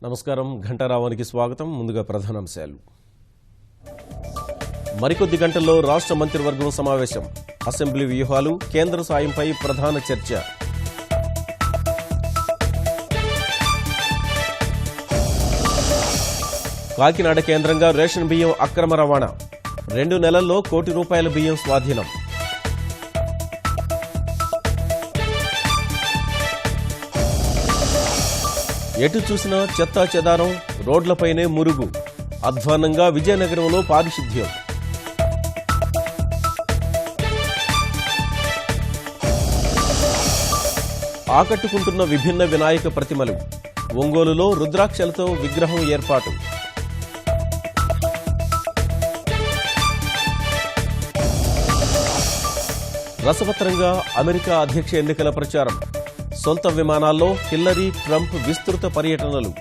నమస్కారం ఘంటారావానికి స్వాగతం. ముందుగా ప్రధానాంశాలు. మరికొద్ది గంటల్లో రాష్ట్ర మంత్రివర్గం సమావేశం. అసెంబ్లీ వ్యూహాలు, కేంద్ర సాయంపై ప్రధాన చర్చ. కాకినాడ కేంద్రంగా రేషన్ బియ్యం అక్రమ రవాణా. 2 నెలల్లో ₹1 కోటి బియ్యం స్వాధీనం. ఎటు చూసినా చెత్తా చెదారం, రోడ్లపైనే మురుగు. అధ్వాన్నంగా విజయనగరంలో పారిశుద్ధ్యం. ఆకట్టుకుంటున్న విభిన్న వినాయక ప్రతిమలు. ఒంగోలులో రుద్రాక్షలతో విగ్రహం ఏర్పాటు. రసవత్తరంగా అమెరికా అధ్యక్ష ఎన్నికల ప్రచారం. సొంత విమానాల్లో హిల్లరీ, ట్రంప్ విస్తృత పర్యటనలు.